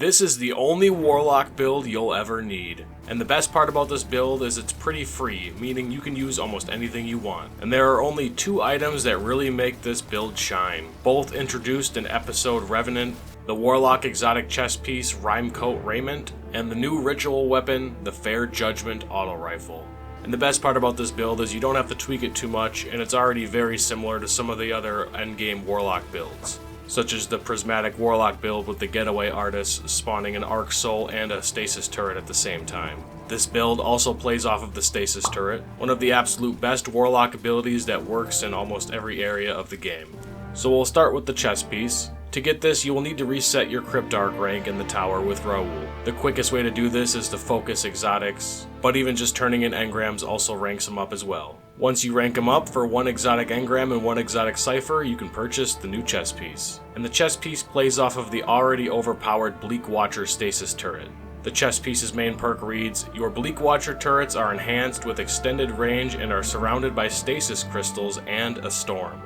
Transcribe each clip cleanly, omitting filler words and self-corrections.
This is the only Warlock build you'll ever need. And the best part about this build is it's pretty free, meaning you can use almost anything you want. And there are only 2 items that really make this build shine, both introduced in episode Revenant: the Warlock exotic chest piece Rimecoat Raiment, and the new ritual weapon, the Fair Judgement Auto Rifle. And the best part about this build is you don't have to tweak it too much, and it's already very similar to some of the other endgame Warlock builds, such as the Prismatic Warlock build with the Getaway Artist spawning an Arc Soul and a Stasis turret at the same time. This build also plays off of the Stasis turret, one of the absolute best Warlock abilities that works in almost every area of the game. So we'll start with the chest piece. To get this, you will need to reset your Cryptarch rank in the tower with Raoul. The quickest way to do this is to focus exotics, but even just turning in engrams also ranks them up as well. Once you rank them up, for 1 exotic engram and 1 exotic cipher, you can purchase the new chest piece. And the chest piece plays off of the already overpowered Bleak Watcher Stasis turret. The chest piece's main perk reads, your Bleak Watcher turrets are enhanced with extended range and are surrounded by stasis crystals and a storm.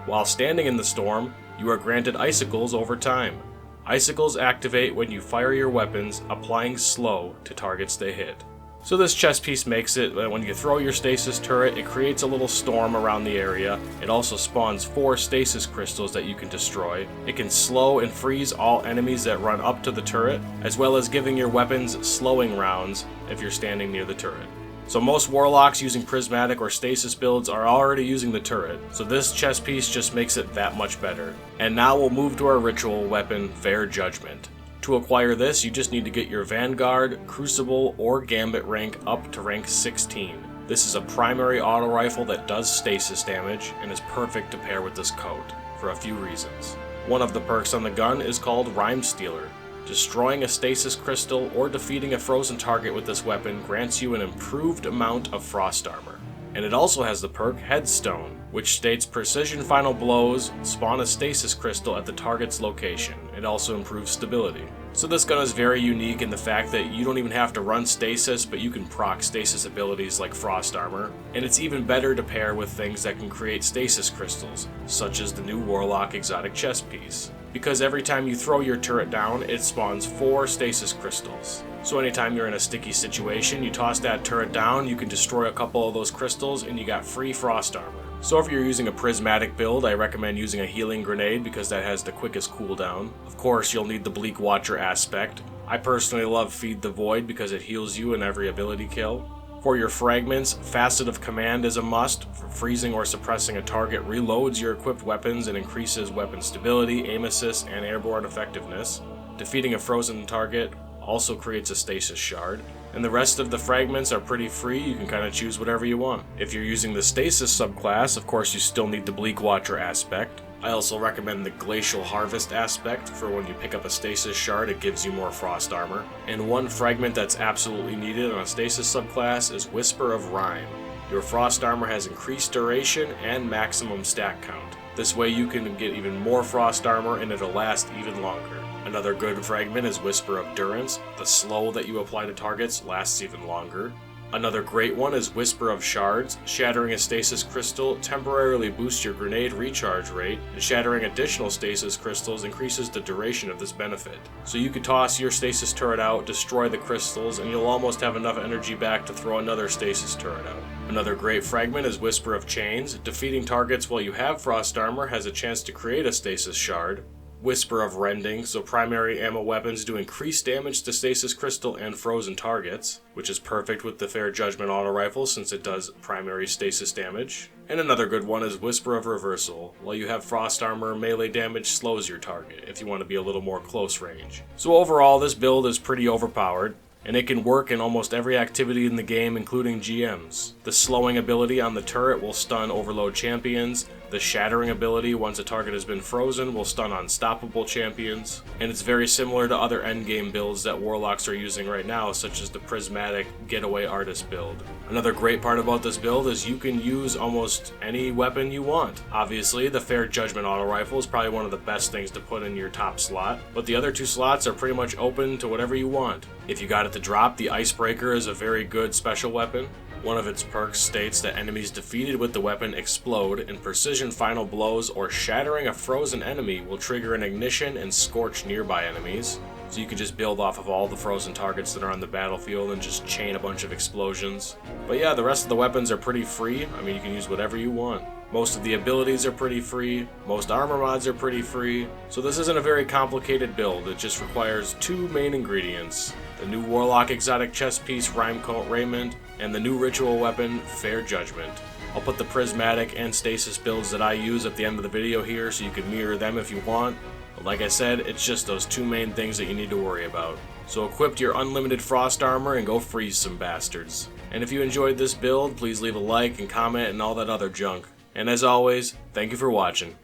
While standing in the storm, you are granted icicles over time. Icicles activate when you fire your weapons, applying slow to targets they hit. So this chest piece makes it that when you throw your stasis turret, it creates a little storm around the area. It also spawns 4 stasis crystals that you can destroy. It can slow and freeze all enemies that run up to the turret, as well as giving your weapons slowing rounds if you're standing near the turret. So most Warlocks using Prismatic or Stasis builds are already using the turret, so this chest piece just makes it that much better. And now we'll move to our ritual weapon, Fair Judgement. To acquire this, you just need to get your Vanguard, Crucible, or Gambit rank up to rank 16. This is a primary auto rifle that does stasis damage, and is perfect to pair with this coat, for a few reasons. One of the perks on the gun is called Rime Stealer. Destroying a stasis crystal or defeating a frozen target with this weapon grants you an improved amount of frost armor. And it also has the perk Headstone, which states precision final blows spawn a stasis crystal at the target's location. It also improves stability. So this gun is very unique in the fact that you don't even have to run stasis, but you can proc stasis abilities like frost armor. And it's even better to pair with things that can create stasis crystals, such as the new Warlock exotic chest piece. Because every time you throw your turret down, it spawns 4 stasis crystals. So anytime you're in a sticky situation, you toss that turret down, you can destroy a couple of those crystals, and you got free frost armor. So if you're using a Prismatic build, I recommend using a healing grenade because that has the quickest cooldown. Of course, you'll need the Bleak Watcher aspect. I personally love Feed the Void because it heals you in every ability kill. For your fragments, Facet of Command is a must. For freezing or suppressing a target reloads your equipped weapons and increases weapon stability, aim assist, and airborne effectiveness. Defeating a frozen target also creates a stasis shard. And the rest of the fragments are pretty free, you can kind of choose whatever you want. If you're using the Stasis subclass, of course you still need the Bleak Watcher aspect. I also recommend the Glacial Harvest aspect for when you pick up a Stasis shard, it gives you more frost armor. And one fragment that's absolutely needed on a Stasis subclass is Whisper of Rime. Your frost armor has increased duration and maximum stack count. This way you can get even more frost armor and it'll last even longer. Another good fragment is Whisper of Durance. The slow that you apply to targets lasts even longer. Another great one is Whisper of Shards. Shattering a stasis crystal temporarily boosts your grenade recharge rate, and shattering additional stasis crystals increases the duration of this benefit. So you could toss your stasis turret out, destroy the crystals, and you'll almost have enough energy back to throw another stasis turret out. Another great fragment is Whisper of Chains. Defeating targets while you have frost armor has a chance to create a stasis shard. Whisper of Rending, so primary ammo weapons do increased damage to stasis crystal and frozen targets, which is perfect with the Fair Judgement Auto Rifle since it does primary stasis damage. And another good one is Whisper of Reversal. While you have frost armor, melee damage slows your target if you want to be a little more close range. So overall, this build is pretty overpowered, and it can work in almost every activity in the game, including GMs. The slowing ability on the turret will stun overload champions. The shattering ability, once a target has been frozen, will stun unstoppable champions. And it's very similar to other endgame builds that Warlocks are using right now, such as the Prismatic Getaway Artist build. Another great part about this build is you can use almost any weapon you want. Obviously, the Fair Judgement Auto Rifle is probably one of the best things to put in your top slot, but the other 2 slots are pretty much open to whatever you want. If you got it to drop, the Icebreaker is a very good special weapon. One of its perks states that enemies defeated with the weapon explode, and precision final blows or shattering a frozen enemy will trigger an ignition and scorch nearby enemies. so you can just build off of all the frozen targets that are on the battlefield and just chain a bunch of explosions. But yeah, the rest of the weapons are pretty free. I mean, you can use whatever you want. Most of the abilities are pretty free, most armor mods are pretty free, so this isn't a very complicated build. It just requires 2 main ingredients: the new Warlock exotic chest piece Rimecoat Raiment, and the new ritual weapon Fair Judgement. I'll put the prismatic and stasis builds that I use at the end of the video here so you can mirror them if you want. But like I said, it's just those 2 main things that you need to worry about. So equip your unlimited frost armor and go freeze some bastards. And if you enjoyed this build, please leave a like and comment and all that other junk. And as always, thank you for watching.